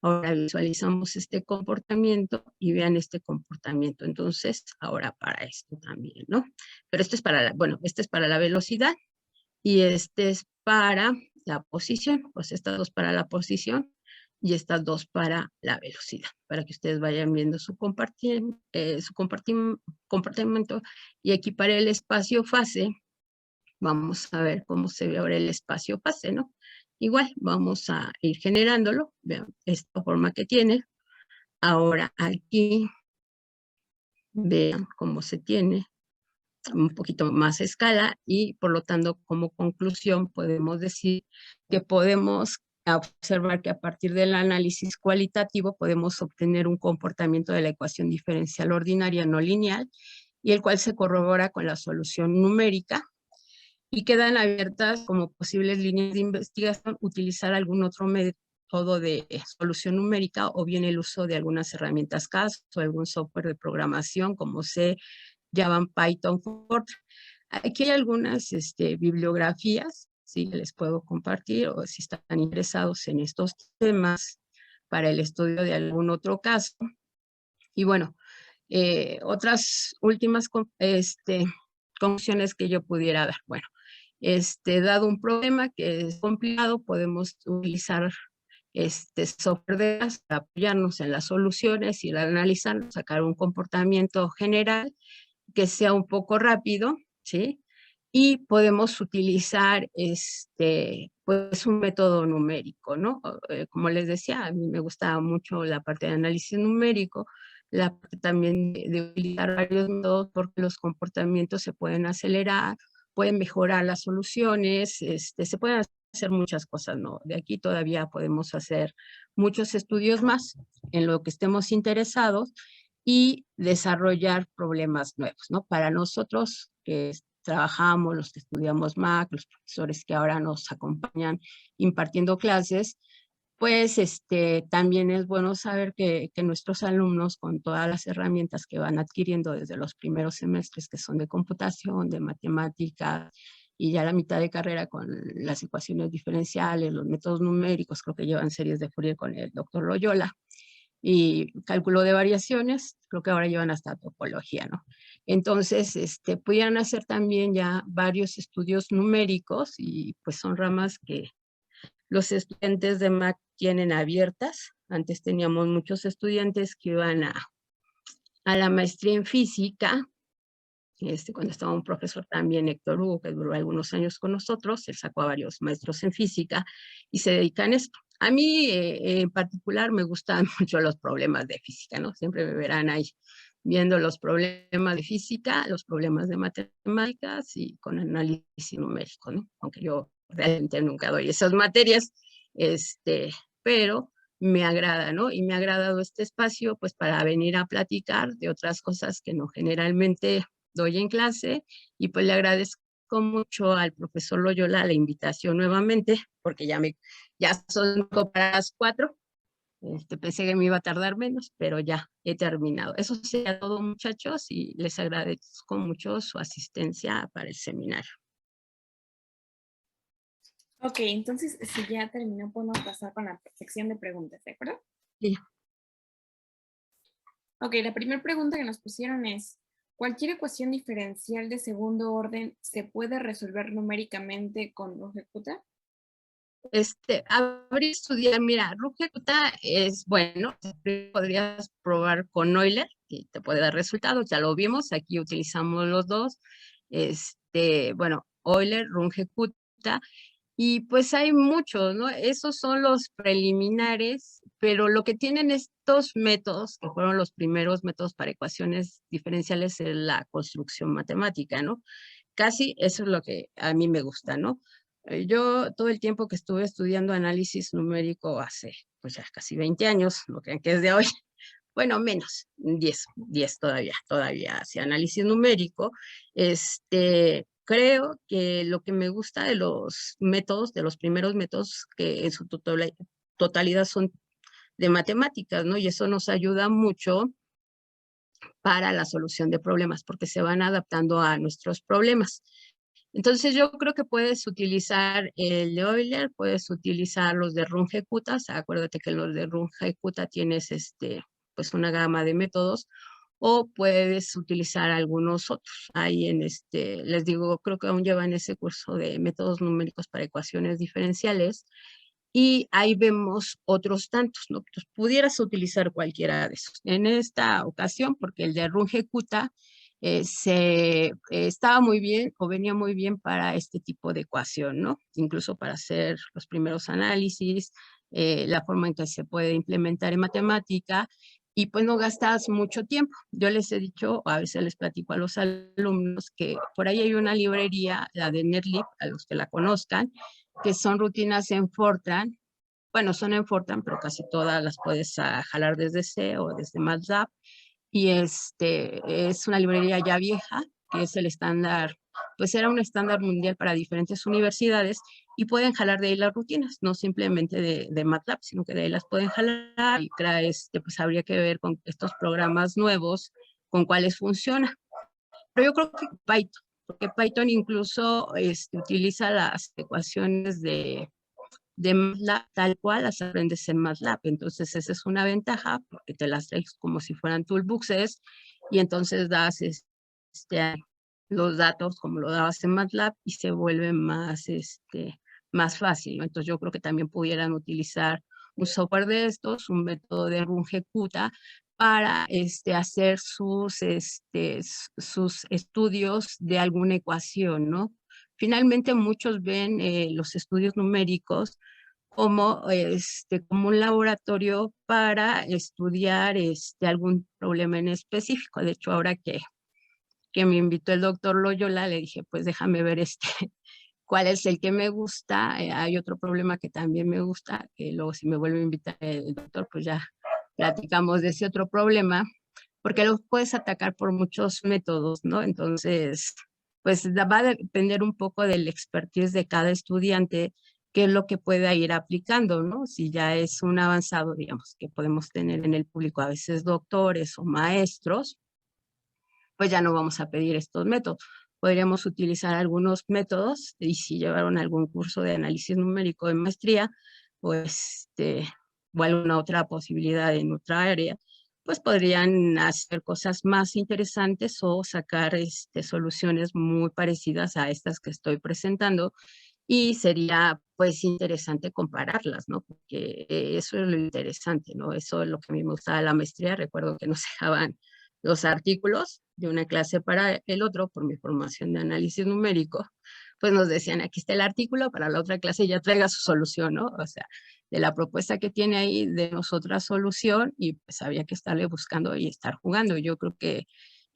Ahora visualizamos este comportamiento y vean este comportamiento. Entonces, ahora para esto también, ¿no? Pero esto es para este es para la velocidad y este es para la posición, pues estas 2 para la posición y estas 2 para la velocidad, para que ustedes vayan viendo su comportamiento. Y aquí para el espacio-fase, vamos a ver cómo se ve ahora el espacio-fase, ¿no? Igual, vamos a ir generándolo, vean esta forma que tiene. Ahora aquí, vean cómo se tiene un poquito más a escala y por lo tanto como conclusión podemos decir que podemos observar que a partir del análisis cualitativo podemos obtener un comportamiento de la ecuación diferencial ordinaria no lineal y el cual se corrobora con la solución numérica y quedan abiertas como posibles líneas de investigación utilizar algún otro método de solución numérica o bien el uso de algunas herramientas CAS o algún software de programación como C, Java, Python, Fortran. Aquí hay algunas bibliografías, sí, les puedo compartir o si están interesados en estos temas para el estudio de algún otro caso. Y bueno, otras últimas conclusiones que yo pudiera dar. Bueno, dado un problema que es complicado, podemos utilizar software de gas para apoyarnos en las soluciones y al analizar, sacar un comportamiento general que sea un poco rápido, ¿sí? Y podemos utilizar pues un método numérico, ¿no? Como les decía, a mí me gusta mucho la parte de análisis numérico, la parte también de utilizar varios métodos porque los comportamientos se pueden acelerar, pueden mejorar las soluciones, se pueden hacer muchas cosas, ¿no? De aquí todavía podemos hacer muchos estudios más en lo que estemos interesados y desarrollar problemas nuevos, ¿no? Para nosotros que trabajamos, los que estudiamos MAC, los profesores que ahora nos acompañan impartiendo clases, pues también es bueno saber que nuestros alumnos con todas las herramientas que van adquiriendo desde los primeros semestres que son de computación, de matemáticas y ya la mitad de carrera con las ecuaciones diferenciales, los métodos numéricos, creo que llevan series de Fourier con el doctor Loyola, y cálculo de variaciones, creo que ahora llevan hasta topología, ¿no? Entonces, pudieran hacer también ya varios estudios numéricos y pues son ramas que los estudiantes de MAC tienen abiertas. Antes teníamos muchos estudiantes que iban a la maestría en física, cuando estaba un profesor también, Héctor Hugo, que duró algunos años con nosotros, él sacó a varios maestros en física y se dedican a esto. A mí en particular me gustan mucho los problemas de física, ¿no? Siempre me verán ahí viendo los problemas de física, los problemas de matemáticas y con análisis numérico, ¿no? Aunque yo realmente nunca doy esas materias, pero me agrada, ¿no? Y me ha agradado este espacio, pues, para venir a platicar de otras cosas que no generalmente doy en clase, y pues le agradezco mucho al profesor Loyola la invitación nuevamente, porque ya son para las 4. Pensé que me iba a tardar menos, pero ya he terminado. Eso sería todo, muchachos, y les agradezco mucho su asistencia para el seminario. Ok, entonces si ya terminó, podemos pasar con la sección de preguntas, ¿de acuerdo? Sí. Ok, la primera pregunta que nos pusieron es, ¿cualquier ecuación diferencial de segundo orden se puede resolver numéricamente con RUGECUTA? Habría estudiar, mira, RUGECUTA es bueno, podrías probar con Euler y te puede dar resultados, ya lo vimos, aquí utilizamos los dos, bueno, Euler, RUGECUTA, y pues hay muchos, ¿no? Esos son los preliminares, pero lo que tienen estos métodos, que fueron los primeros métodos para ecuaciones diferenciales, es la construcción matemática, ¿no? Casi eso es lo que a mí me gusta, ¿no? Yo todo el tiempo que estuve estudiando análisis numérico hace, pues ya casi 20 años, no crean que es de hoy, bueno, menos, 10 todavía hacia análisis numérico, creo que lo que me gusta de los métodos, de los primeros métodos que en su totalidad son de matemáticas, ¿no? Y eso nos ayuda mucho para la solución de problemas, porque se van adaptando a nuestros problemas. Entonces yo creo que puedes utilizar el de Euler, puedes utilizar los de Runge-Kutta, acuérdate que los de Runge-Kutta tienes pues una gama de métodos, o puedes utilizar algunos otros. Ahí les digo, creo que aún llevan ese curso de métodos numéricos para ecuaciones diferenciales y ahí vemos otros tantos, ¿no? Pues pudieras utilizar cualquiera de esos. En esta ocasión, porque el de Runge-Kutta estaba muy bien o venía muy bien para este tipo de ecuación, ¿no? Incluso para hacer los primeros análisis, la forma en que se puede implementar en matemática y pues no gastas mucho tiempo. Yo les he dicho, a veces les platico a los alumnos que por ahí hay una librería, la de NetLib, a los que la conozcan, que son rutinas en Fortran. Bueno, son en Fortran, pero casi todas las puedes jalar desde C o desde MATLAB. Y es una librería ya vieja, que es el estándar, pues era un estándar mundial para diferentes universidades y pueden jalar de ahí las rutinas, no simplemente de MATLAB, sino que de ahí las pueden jalar y pues habría que ver con estos programas nuevos, con cuáles funciona. Pero yo creo que Python, porque Python incluso utiliza las ecuaciones de MATLAB tal cual las aprendes en MATLAB. Entonces esa es una ventaja porque te las traes como si fueran toolboxes y entonces das los datos como lo dabas en MATLAB y se vuelve más fácil, ¿no? Entonces yo creo que también pudieran utilizar un software de estos, un método de Runge-Kutta para hacer sus estudios de alguna ecuación, ¿no? Finalmente muchos ven los estudios numéricos como un laboratorio para estudiar algún problema en específico. De hecho, ahora que me invitó el doctor Loyola, le dije, pues déjame ver cuál es el que me gusta. Hay otro problema que también me gusta, que luego si me vuelve a invitar el doctor, pues ya platicamos de ese otro problema, porque lo puedes atacar por muchos métodos, ¿no? Entonces, pues va a depender un poco del expertise de cada estudiante, qué es lo que pueda ir aplicando, ¿no? Si ya es un avanzado, digamos, que podemos tener en el público a veces doctores o maestros, pues ya no vamos a pedir estos métodos. Podríamos utilizar algunos métodos y si llevaron algún curso de análisis numérico de maestría, pues, o alguna otra posibilidad en otra área, pues podrían hacer cosas más interesantes o sacar soluciones muy parecidas a estas que estoy presentando y sería pues interesante compararlas, ¿no? Porque eso es lo interesante, ¿no? Eso es lo que a mí me gustaba de la maestría. Recuerdo que nos dejaban los artículos de una clase para el otro, por mi formación de análisis numérico, pues nos decían, aquí está el artículo, para la otra clase ya traiga su solución, ¿no? O sea, de la propuesta que tiene ahí, de otra solución, y pues había que estarle buscando y estar jugando. Yo creo que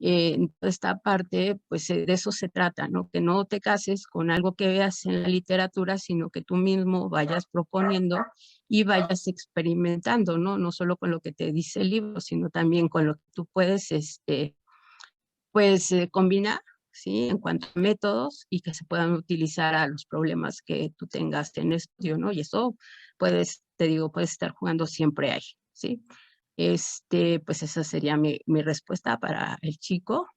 en esta parte, pues de eso se trata, ¿no? Que no te cases con algo que veas en la literatura, sino que tú mismo vayas proponiendo y vayas experimentando, ¿no? No solo con lo que te dice el libro, sino también con lo que tú puedes, pues, combinar, ¿sí? En cuanto a métodos y que se puedan utilizar a los problemas que tú tengas en estudio, ¿no? Y eso te digo, puedes estar jugando siempre ahí, ¿sí? Pues esa sería mi respuesta para el chico.